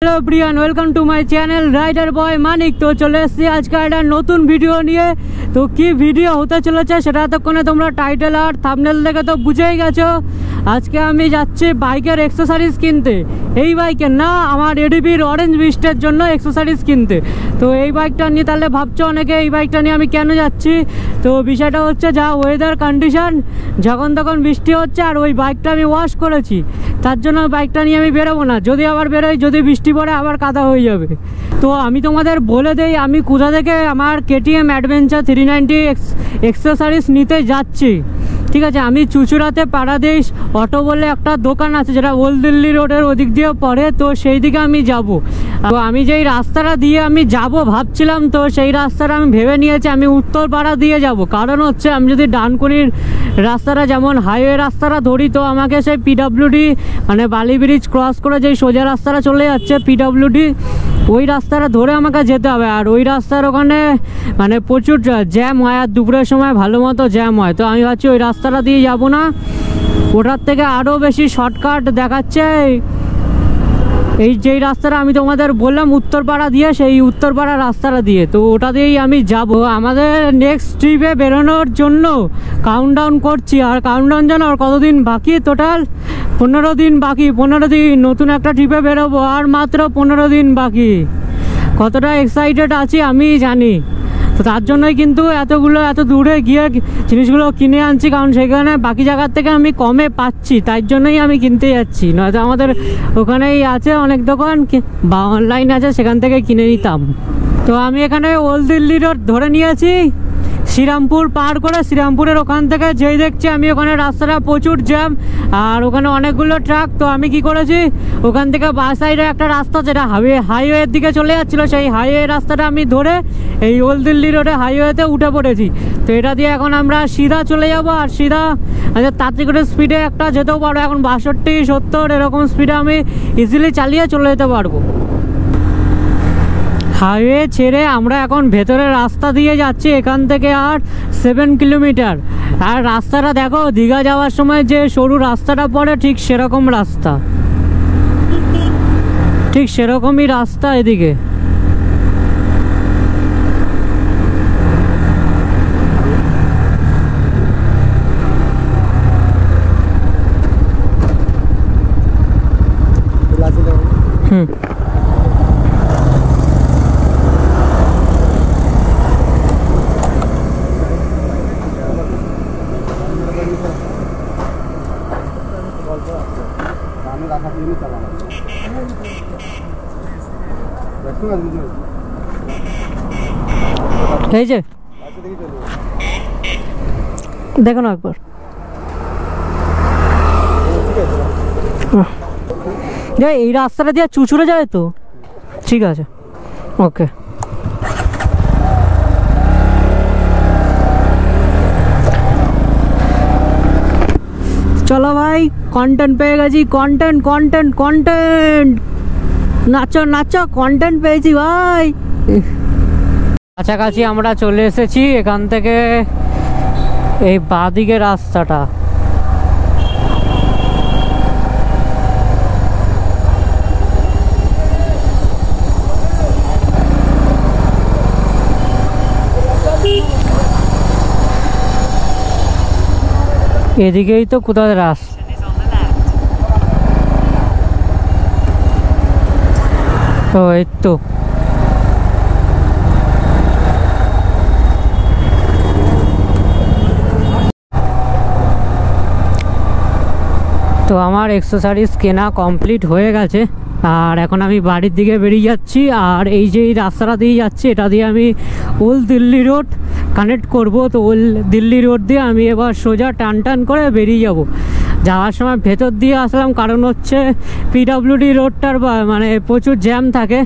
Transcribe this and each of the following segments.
Hello प्रियन welcome to my channel rider boy Manik. तो चले एसेছি আজকে একটা নতুন ভিডিও নিয়ে। তো কি ভিডিও হতে চলেছে সেটা এতক্ষণে তোমরা টাইটেল আর থাম্বনেল দেখে তো বুঝেই গেছো। আজকে আমি যাচ্ছি বাইকের অ্যাকসেসরিজ কিনতে। এই বাইকের না, আমার এডিবির অরেঞ্জ বিস্টের জন্য অ্যাকসেসরিজ কিনতে। তো এই বাইকটা নিয়ে তাহলে ভাবছো অনেকে এই বাইকটা নিয়ে আমি কেন যাচ্ছি। তো বিষয়টা হচ্ছে যা ওয়েদার কন্ডিশন, যখন তখন বৃষ্টি হচ্ছে আর ওই বাইকটা আমি ওয়াশ করেছি, তার জন্য বাইকটা নিয়ে আমি বেরোবো না। যদি আবার বেরোই, যদি বৃষ্টি পড়ে আবার কাদা হয়ে যাবে। তো আমি তোমাদের বলে দেই আমি কোথা থেকে আমার কেটিএম অ্যাডভেঞ্চার 390 অ্যাকসেসরিজ নিতে যাচ্ছি। ঠিক আছে, আমি চুচুড়াতে পারাদেশ অটো বলে একটা দোকান আছে যেটা ওল্ড দিল্লি রোডের ওদিক দিয়ে পড়ে। তো সেই দিকে আমি যাব। তো আমি যেই রাস্তাটা দিয়ে আমি যাব ভাবছিলাম, তো সেই রাস্তাটা আমি ভেবে নিয়েছি আমি উত্তরপাড়া দিয়ে যাব। কারণ হচ্ছে আমি যদি ডানকুনির রাস্তাটা যেমন হাইওয়ে রাস্তাটা ধরি, তো আমাকে সেই পিডব্লিউডি মানে বালি ব্রিজ ক্রস করে যেই সোজা রাস্তাটা চলে যাচ্ছে পিডব্লিউডি, ওই রাস্তাটা ধরে আমাকে যেতে হবে। আর ওই রাস্তার ওখানে মানে প্রচুর জ্যাম হয় আর দুপুরের সময় ভালো মতো জ্যাম হয়। তো আমি ভাবছি ওই রাস্তাটা দিয়ে যাব না, ওটার থেকে আরও বেশি শর্টকাট দেখাচ্ছে এই যেই রাস্তাটা আমি তোমাদের বললাম উত্তরপাড়া দিয়ে, সেই উত্তরপাড়া রাস্তাটা দিয়ে। তো ওটা দিয়েই আমি যাব। আমাদের নেক্সট ট্রিপে বেরোনোর জন্য কাউন্টডাউন করছি। আর কাউন্টডাউন যেন আর কতদিন বাকি, টোটাল 15 দিন বাকি। 15 দিন নতুন একটা ট্রিপে বেরোবো, আর মাত্র 15 দিন বাকি। কতটা এক্সাইটেড আছি আমি জানি। তো তার জন্যই কিন্তু এত দূরে গিয়ে জিনিসগুলো কিনে আনছি, কারণ সেখানে বাকি জায়গার থেকে আমি কমে পাচ্ছি, তাই জন্যই আমি কিনতে যাচ্ছি। নয়তো আমাদের ওখানেই আছে অনেক দোকান বা অনলাইন আছে, সেখান থেকে কিনে নিতাম। তো আমি এখানে ওল্ড দিল্লি রোড ধরে নিয়েছি, শ্রীরামপুর পার করে। শ্রীরামপুরের ওখান থেকে যেই দেখছি আমি ওখানে রাস্তাটা প্রচুর জ্যাম আর ওখানে অনেকগুলো ট্রাক। তো আমি কি করেছি, ওখান থেকে বাঁ সাইডে একটা রাস্তা যেটা হাইওয়ের দিকে চলে যাচ্ছিলো, সেই হাইওয়ে রাস্তাটা আমি ধরে এই ওল্ড দিল্লি রোডে হাইওয়েতে উঠে পড়েছি। তো এটা দিয়ে এখন আমরা সিধা চলে যাব। আর সিধা তাড়াতাড়ি করে স্পিডে একটা যেতেও পারবো। এখন 62, 70 এরকম স্পিডে আমি ইজিলি চালিয়ে চলে যেতে পারবো। হাইওয়ে ছেড়ে আমরা এখন ভেতরের রাস্তা দিয়ে যাচ্ছি, এখান থেকে আর 7 কিলোমিটার। আর রাস্তাটা দেখো, দীঘা যাওয়ার সময় যে সরু রাস্তাটা পড়ে ঠিক সেরকম রাস্তা, ঠিক সেরকমই রাস্তা এদিকে। এই যে দেখো না একবার, এই রাস্তাটা দিয়ে চুচুড়ে যাবে তো। ঠিক আছে, ওকে। চলো ভাই, কন্টেন্ট পেয়ে গেছি। কন্টেন্ট কন্টেন্ট কন্টেন্ট, নাচো নাচো, কন্টেন্ট পেয়েছি ভাই। কাছাকাছি আমরা চলে এসেছি। এখান থেকে এই বাঁদিকে রাস্তাটা, এদিকেই তো কোথায় রাস্তা। ও এই তো, তো আমার অ্যাকসেসরিজ কেনা কমপ্লিট হয়ে গেছে। আর এখন আমি বাড়ির দিকে বেরিয়ে যাচ্ছি। আর এই যে এই রাস্তাটা দিয়ে যাচ্ছি, এটা দিয়ে আমি ওল্ড দিল্লি রোড কানেক্ট করব। তো ওল্ড দিল্লি রোড দিয়ে আমি এবার সোজা টান করে বেরিয়ে যাব। যাওয়ার সময় ভেতর দিয়ে আসলাম, কারণ হচ্ছে পিডব্লিউডি রোডটার মানে প্রচুর জ্যাম থাকে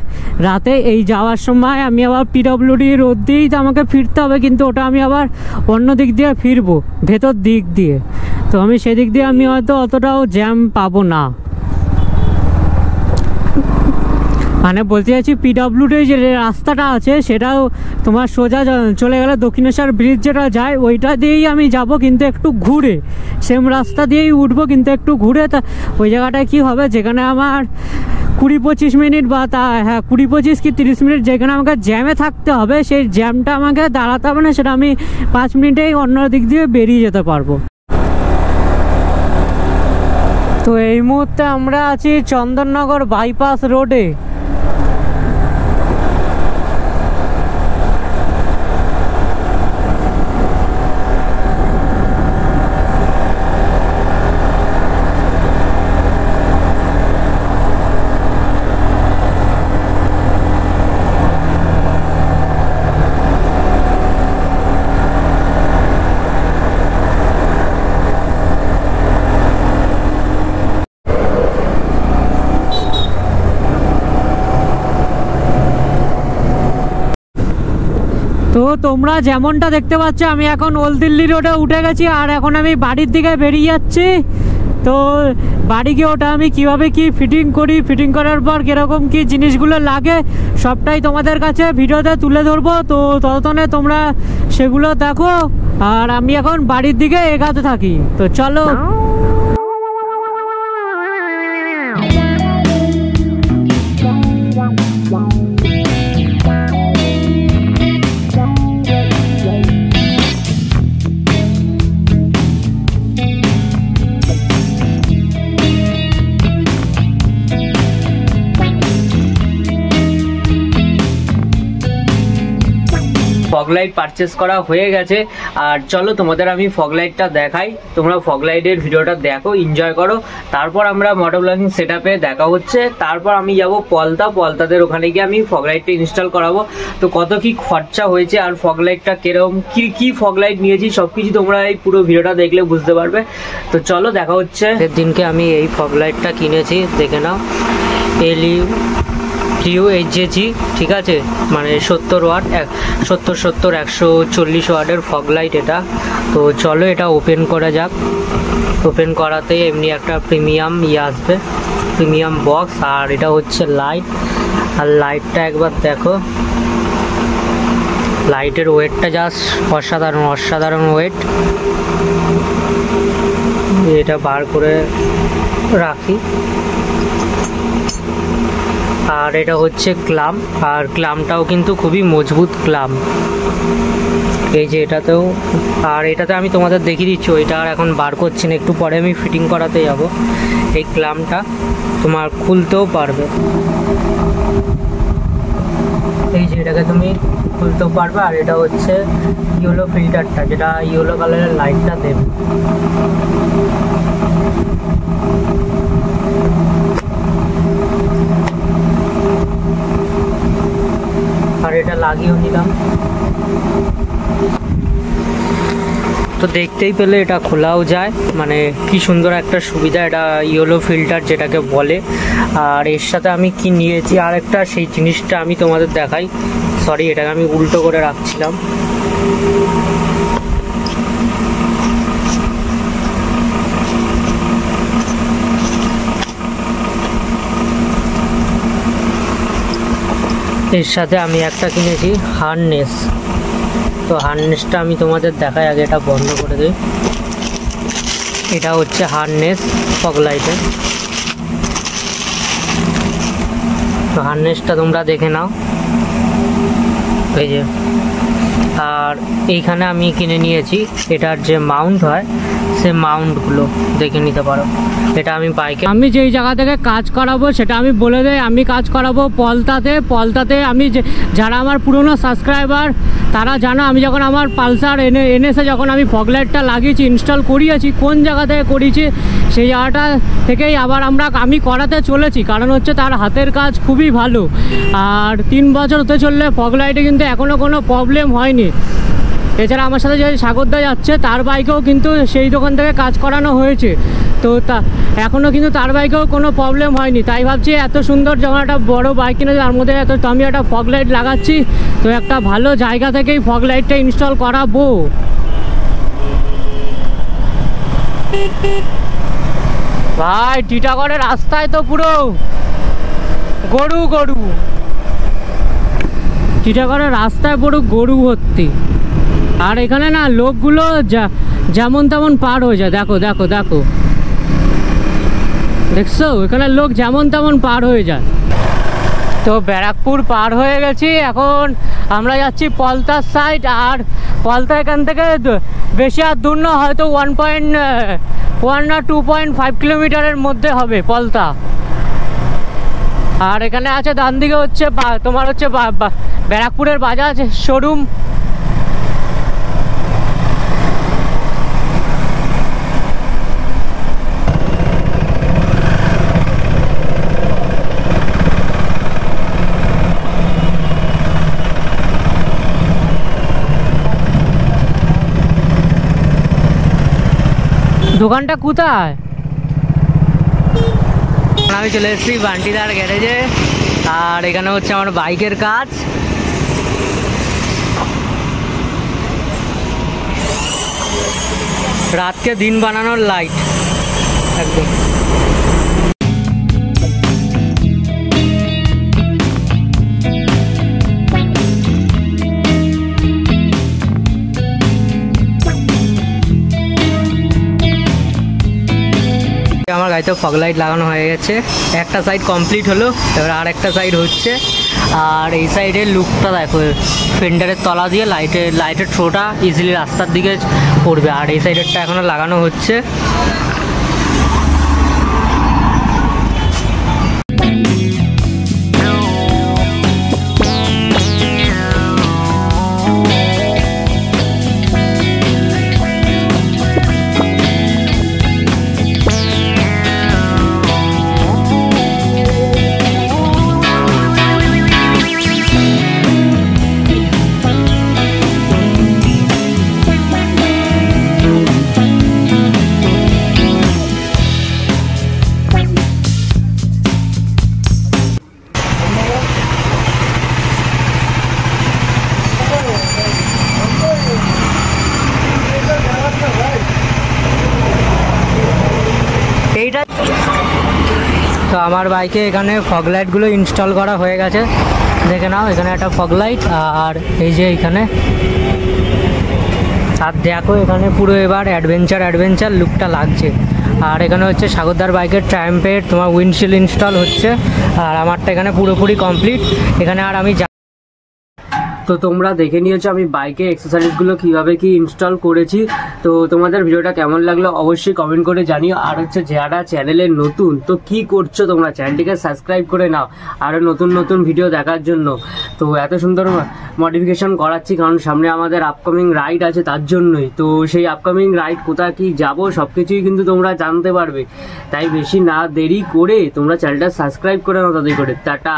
রাতে। এই যাওয়ার সময় আমি আবার পিডব্লিউডি রোড দিয়েই তো আমাকে ফিরতে হবে, কিন্তু ওটা আমি আবার অন্য দিক দিয়ে ফিরবো, ভেতর দিক দিয়ে। তো আমি সেদিক দিয়ে আমি হয়তো অতটাও জ্যাম পাবো না। মানে বলতে চাইছি পিডব্লিউডি যে রাস্তাটা আছে সেটাও তোমার সোজা চলে গেলে দক্ষিণেশ্বর ব্রিজ যেটা যায় ওইটা দিয়েই আমি যাব, কিন্তু একটু ঘুরে, সেম রাস্তা দিয়েই উঠবো কিন্তু একটু ঘুরে। তা ওই জায়গাটায় কি হবে, যেখানে আমার 20-25 মিনিট বা 20-25 কি 30 মিনিট যেখানে আমাকে জ্যামে থাকতে হবে, সেই জ্যামটা আমাকে দাঁড়াতে হবে না, সেটা আমি 5 মিনিটেই অন্য দিক দিয়ে বেরিয়ে যেতে পারবো। তো এই মুহূর্তে আমরা আছি চন্দননগর বাইপাস রোডে। তো তোমরা যেমনটা দেখতে পাচ্ছ আমি এখন ওল্ড দিল্লি রোডে উঠে গেছি, আর এখন আমি বাড়ির দিকে বেরিয়ে যাচ্ছি। তো বাড়ি গিয়ে ওটা আমি কিভাবে কি ফিটিং করি, ফিটিং করার পর কীরকম কি জিনিসগুলো লাগে সবটাই তোমাদের কাছে ভিডিওতে তুলে ধরবো। তো ততক্ষণে তোমরা সেগুলো দেখো, আর আমি এখন বাড়ির দিকে এগাতে থাকি। তো চলো। ফগ লাইট পারচেস করা হয়ে গেছে, আর চলো তোমাদের আমি ফগ লাইটটা দেখাই। তোমরা ফগ লাইটের ভিডিওটা দেখো, এনজয় করো। তারপর আমরা মোটো ব্লগিং সেটআপে দেখা হচ্ছে। তারপর আমি যাব পলতাদের ওখানে গিয়ে আমি ফগ লাইটটা ইনস্টল করাবো। তো কত কি খরচা হয়েছে আর ফগ লাইটটা কিরকম কি ফগ লাইট নিয়েছি সবকিছু তোমরা এই পুরো ভিডিওটা দেখলে বুঝতে পারবে। তো চলো দেখা হচ্ছে। দিনকে আমি এই ফগ লাইটটা কিনেছি, দেখে নাও, LUHG, ঠিক আছে, মানে 70 ওয়াট, 140 ওয়াটের ফগ লাইট এটা। তো চলো এটা ওপেন করা যাক। ওপেন করাতে এমনি একটা প্রিমিয়াম আসবে, প্রিমিয়াম বক্স। আর এটা হচ্ছে লাইট, আর লাইটটা একবার দেখো, লাইটের ওয়েটটা জাস্ট অসাধারণ ওয়েট। এটা বার করে রাখি। আর এটা হচ্ছে ক্লাম, আর ক্লামটাও কিন্তু খুবই মজবুত ক্লাম, এই যে এটাতেও। আর এটাতে আমি তোমাদের দেখিয়ে দিচ্ছি, ওইটা আর এখন বার করছি না, একটু পরে আমি ফিটিং করাতে যাব। এই ক্লামটা তোমার খুলতেও পারবে, এই যে এটাকে তুমি খুলতেও পারবে। আর এটা হচ্ছে ইয়েলো ফিল্টারটা, যেটা ইয়েলো কালারের লাইটটা দেবে। আর এটা লাগিয়েও নিলাম। তো দেখতেই পেলে এটা খোলাও যায়, মানে কি সুন্দর একটা সুবিধা, এটা ইয়েলো ফিল্টার যেটাকে বলে। আর এর সাথে আমি কি নিয়েছি আর একটা, সেই জিনিসটা আমি তোমাদের দেখাই। সরি, এটাকে আমি উল্টো করে রাখছিলাম। এর সাথে আমি একটা কিনেছি হারনেস। তো হারনেসটা আমি তোমাদের দেখাই, আগে এটা বন্ধ করে দিই। এটা হচ্ছে হারনেস ফগ লাইটের। তো হারনেসটা তোমরা দেখে নাও, এই যে। আর এইখানে আমি কিনে নিয়েছি এটার যে মাউন্ট হয়, সে মাউন্টগুলো দেখে নিতে পারো। এটা আমি বাইকে, আমি যেই জায়গা থেকে কাজ করাবো সেটা আমি বলে দেই। আমি কাজ করাবো পলতাতে। আমি যারা আমার পুরনো সাবস্ক্রাইবার তারা জানো, আমি যখন আমার পালসার এনএসে যখন আমি ফগ লাইটটা লাগিয়েছি, ইনস্টল করিয়েছি, কোন জায়গা থেকে করিয়েছি সেই জায়গাটা থেকেই আবার আমি করাতে চলেছি। কারণ হচ্ছে তার হাতের কাজ খুবই ভালো, আর 3 বছর হতে চললে ফগ লাইটে কিন্তু এখনও কোনো প্রবলেম হয়নি। এছাড়া আমার সাথে যে সাগরদা যাচ্ছে তার বাইকেও কিন্তু সেই দোকান থেকে কাজ করানো হয়েছে, তো এখনও কিন্তু তার বাইকেও কোনো প্রবলেম হয়নি। তাই ভাবছি এত সুন্দর যখন একটা বড় বাইক কিনে তার মধ্যে তো আমি একটা ফগ লাইট লাগাচ্ছি, তো একটা ভালো জায়গা থেকেই ফগ লাইটটা ইনস্টল করাবো। ভাই টিটাগড়ের রাস্তায় তো পুরো গরু গরু টিটাগড়ের রাস্তায় পুরো গরু ভর্তি। আর এখানে না লোকগুলো যেমন তেমন পার হয়ে যায়। দেখো দেখো দেখো, দেখছো এখানে লোক যেমন তেমন পার হয়ে যায়। তো ব্যারাকপুর পার হয়ে গেছি, এখন আমরা যাচ্ছি পলতার সাইড। আর পলতা এখান থেকে বেশি আর দূর না, হয়তো 1.1 না 2.5 কিলোমিটারের মধ্যে হবে পলতা। আর এখানে আছে ডান দিকে হচ্ছে তোমার হচ্ছে ব্যারাকপুরের বাজাজ শোরুম। দোকানটা কোথায়? আমি চলে এসেছি বান্টিদার গ্যারেজে। আর এখানে হচ্ছে আমার বাইকের কাজ। রাতকে দিন বানানোর লাইট একদম। আমার গাড়িতে ফগ লাইট লাগানো হয়ে গেছে, একটা সাইড কমপ্লিট হলো, এবার আর একটা সাইড হচ্ছে। আর এই সাইডের লুকটা দেখো, ফেন্ডারের তলা দিয়ে লাইটের থ্রোটা ইজিলি রাস্তার দিকে পড়বে। আর এই সাইডেরটা এখনো লাগানো হচ্ছে। তো আমার বাইকে এখানে ফগ লাইটগুলো ইনস্টল করা হয়ে গেছে, দেখে নাও। এখানে একটা ফগ লাইট, আর এই যে এখানে। আর দেখো এখানে পুরো এবার অ্যাডভেঞ্চার লুকটা লাগছে। আর এখানে হচ্ছে সাগরদার বাইকের ট্রায়াম্পের তোমার উইন্ডশিল্ড ইনস্টল হচ্ছে। আর আমারটা এখানে পুরোপুরি কমপ্লিট। এখানে আর আমি তো তোমরা দেখে নিয়েছো আমি বাইকে এক্সেসরিজগুলো কীভাবে কি ইনস্টল করেছি। তো তোমাদের ভিডিওটা কেমন লাগলো অবশ্যই কমেন্ট করে জানিও। আর হচ্ছে যারা চ্যানেলে নতুন, তো কি করছো তোমরা, চ্যানেলটিকে সাবস্ক্রাইব করে নাও আরও নতুন ভিডিও দেখার জন্য। তো এত সুন্দর মডিফিকেশন করাচ্ছি কারণ সামনে আমাদের আপকামিং রাইড আছে, তার জন্যই। তো সেই আপকামিং রাইড কোথায় কি যাবো সব কিছুই কিন্তু তোমরা জানতে পারবে। তাই বেশি না দেরি করে তোমরা চ্যানেলটা সাবস্ক্রাইব করে নাও তাদের করে। টাটা।